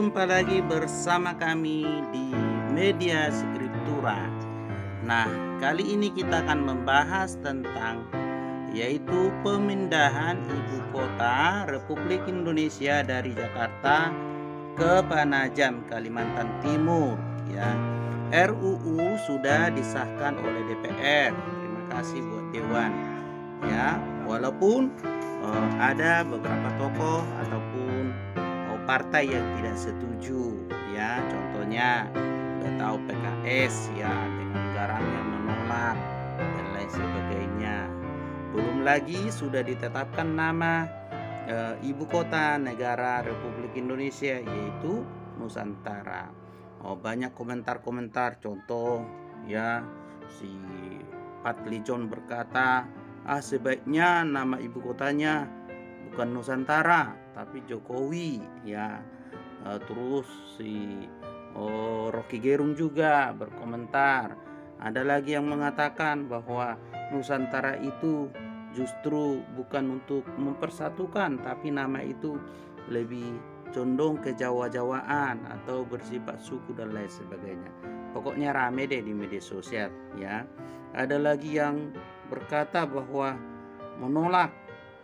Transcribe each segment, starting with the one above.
jumpa lagi bersama kami di Media Skriptura. Nah, kali ini kita akan membahas tentang yaitu pemindahan ibu kota Republik Indonesia dari Jakarta ke Penajam, Kalimantan Timur. Ya, RUU sudah disahkan oleh DPR. Terima kasih buat Dewan. Ya, walaupun ada beberapa tokoh ataupun partai yang tidak setuju, ya, contohnya udah tahu PKS ya dengan garangnya menolak dan lain sebagainya. Belum lagi sudah ditetapkan nama ibu kota negara Republik Indonesia yaitu Nusantara. Banyak komentar-komentar, contoh ya si Patlijon berkata sebaiknya nama ibu kotanya bukan Nusantara tapi Jokowi ya. Terus si Rocky Gerung juga berkomentar. Ada lagi yang mengatakan bahwa Nusantara itu justru bukan untuk mempersatukan, tapi nama itu lebih condong ke Jawa-Jawaan atau bersifat suku dan lain sebagainya. Pokoknya rame deh di media sosial ya. Ada lagi yang berkata bahwa menolak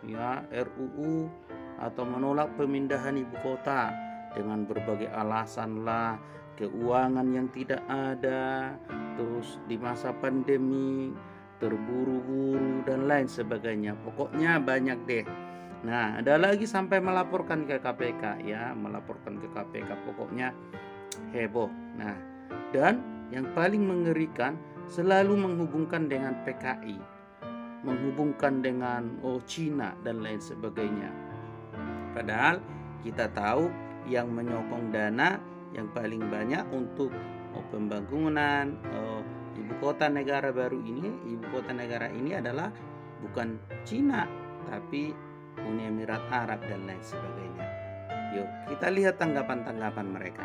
ya RUU atau menolak pemindahan ibu kota dengan berbagai alasan lah, keuangan yang tidak ada, terus di masa pandemi, terburu-buru dan lain sebagainya. Pokoknya banyak deh. Nah, ada lagi sampai melaporkan ke KPK ya, melaporkan ke KPK. Pokoknya heboh. Nah, dan yang paling mengerikan selalu menghubungkan dengan PKI, menghubungkan dengan Cina dan lain sebagainya. Padahal kita tahu yang menyokong dana yang paling banyak untuk pembangunan ibu kota negara baru ini, ibu kota negara ini adalah bukan Cina tapi Uni Emirat Arab dan lain sebagainya. Yuk kita lihat tanggapan-tanggapan mereka.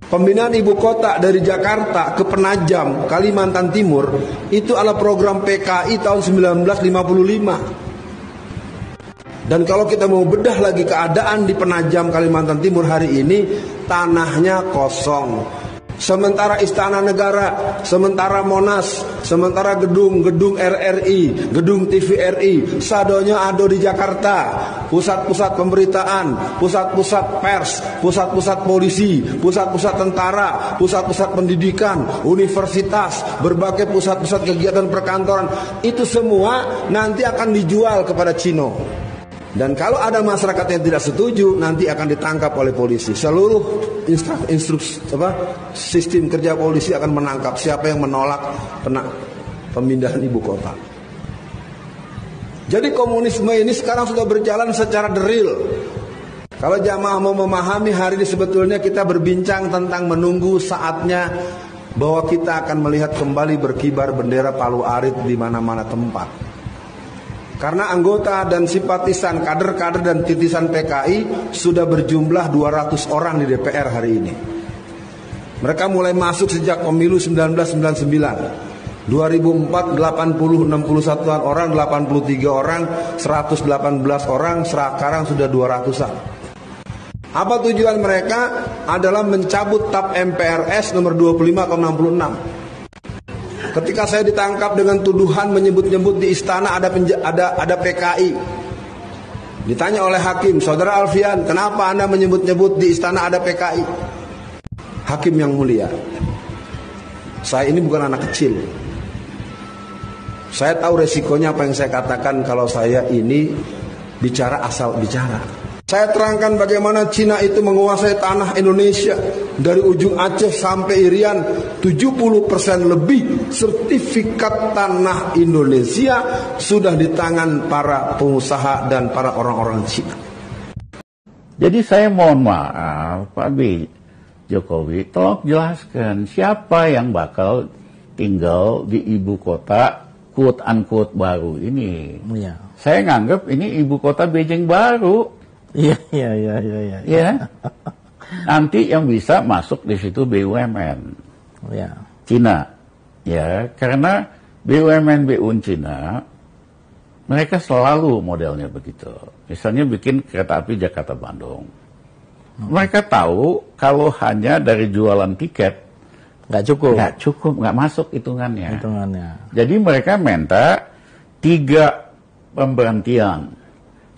Pembinaan ibu kota dari Jakarta ke Penajam, Kalimantan Timur itu adalah program PKI tahun 1955. Dan kalau kita mau bedah lagi keadaan di Penajam, Kalimantan Timur hari ini, tanahnya kosong. Sementara Istana Negara, sementara Monas, sementara gedung-gedung RRI, gedung TVRI, sadonya ada di Jakarta. Pusat-pusat pemberitaan, pusat-pusat pers, pusat-pusat polisi, pusat-pusat tentara, pusat-pusat pendidikan, universitas, berbagai pusat-pusat kegiatan perkantoran, itu semua nanti akan dijual kepada Cina. Dan kalau ada masyarakat yang tidak setuju, nanti akan ditangkap oleh polisi. Seluruh sistem kerja polisi akan menangkap siapa yang menolak pemindahan ibu kota. Jadi komunisme ini sekarang sudah berjalan secara deril. Kalau jamaah mau memahami, hari ini sebetulnya kita berbincang tentang menunggu saatnya bahwa kita akan melihat kembali berkibar bendera Palu Arit di mana-mana tempat. Karena anggota dan simpatisan, kader-kader dan titisan PKI sudah berjumlah 200 orang di DPR hari ini. Mereka mulai masuk sejak pemilu 1999. 2004 80 61-an orang, 83 orang, 118 orang, sekarang sudah 200-an. Apa tujuan mereka? Adalah mencabut TAP MPRS nomor 25 tahun 66. Ketika saya ditangkap dengan tuduhan menyebut-nyebut di istana ada PKI. Ditanya oleh hakim, Saudara Alfian, kenapa Anda menyebut-nyebut di istana ada PKI? Hakim yang mulia, saya ini bukan anak kecil. Saya tahu resikonya apa yang saya katakan kalau saya ini bicara asal bicara. Saya terangkan bagaimana Cina itu menguasai tanah Indonesia dari ujung Aceh sampai Irian. 70% lebih sertifikat tanah Indonesia sudah di tangan para pengusaha dan para orang-orang Cina. Jadi saya mohon maaf Pak B. Jokowi, tolong jelaskan siapa yang bakal tinggal di ibu kota quote-unquote baru ini. Ya. Saya nganggap ini ibu kota Beijing baru. Iya. Ya. Nanti yang bisa masuk di situ BUMN. Ya. Cina. Ya, karena BUMN Cina Mereka selalu modelnya begitu. Misalnya bikin kereta api Jakarta-Bandung. Mereka tahu kalau hanya dari jualan tiket Nggak cukup. nggak masuk hitungannya. Hitungannya. Jadi mereka minta 3 pemberhentian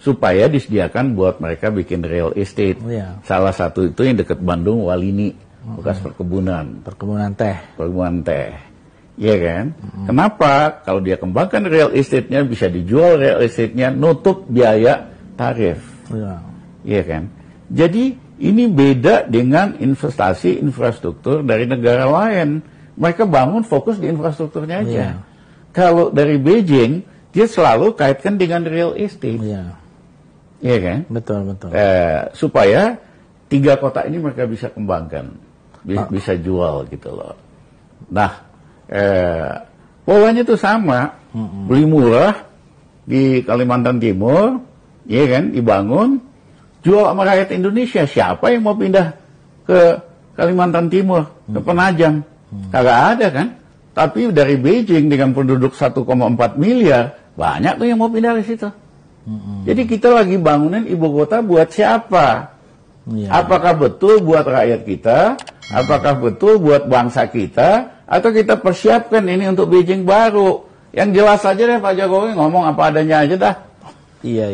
supaya disediakan buat mereka bikin real estate. Iya. Salah satu itu yang dekat Bandung, Walini, bekas perkebunan. Perkebunan teh. Perkebunan teh. Iya kan? Kenapa? Kalau dia kembangkan real estate-nya, bisa dijual real estate-nya, nutup biaya tarif. Iya. Iya kan? Jadi ini beda dengan investasi infrastruktur dari negara lain. Mereka bangun fokus di infrastrukturnya aja. Iya. Kalau dari Beijing, dia selalu kaitkan dengan real estate. Iya. Iya kan? Betul. Supaya 3 kota ini mereka bisa kembangkan, bisa jual gitu loh. Nah, polanya tuh sama, beli murah di Kalimantan Timur, ya kan, dibangun, jual sama rakyat Indonesia. Siapa yang mau pindah ke Kalimantan Timur, ke Penajam? Kagak ada kan? Tapi dari Beijing dengan penduduk 1,4 miliar, banyak tuh yang mau pindah ke situ. Jadi kita lagi bangunin ibu kota buat siapa? Iya. Apakah betul buat rakyat kita? Apakah betul buat bangsa kita? Atau kita persiapkan ini untuk Beijing baru? Yang jelas saja deh Pak Jokowi ngomong apa adanya aja dah. Iya.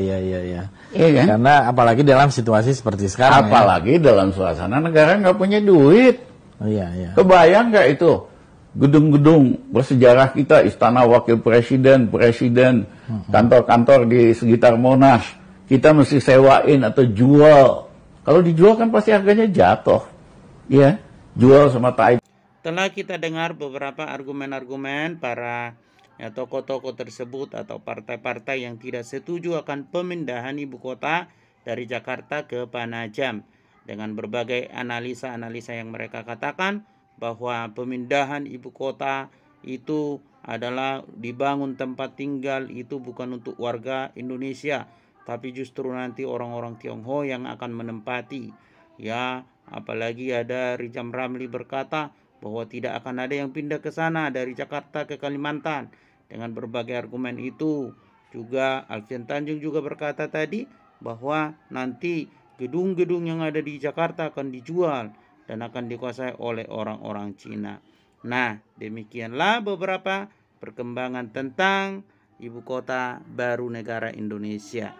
Iya kan? Karena apalagi dalam situasi seperti sekarang. Apalagi dalam suasana negara nggak punya duit. Iya. Kebayang nggak itu? Gedung-gedung bersejarah kita, istana wakil presiden, kantor-kantor di sekitar Monas, kita mesti sewain atau jual. Kalau dijual kan pasti harganya jatuh. Ya, jual sama tai. Telah kita dengar beberapa argumen-argumen para tokoh-tokoh tersebut atau partai-partai yang tidak setuju akan pemindahan ibu kota dari Jakarta ke Penajam. Dengan berbagai analisa-analisa yang mereka katakan bahwa pemindahan ibu kota itu adalah dibangun tempat tinggal itu bukan untuk warga Indonesia, tapi justru nanti orang-orang Tionghoa yang akan menempati. Ya, apalagi ada Rijam Ramli berkata bahwa tidak akan ada yang pindah ke sana dari Jakarta ke Kalimantan. Dengan berbagai argumen itu juga Alfian Tanjung juga berkata tadi bahwa nanti gedung-gedung yang ada di Jakarta akan dijual dan akan dikuasai oleh orang-orang Cina. Nah, demikianlah beberapa perkembangan tentang ibu kota baru negara Indonesia.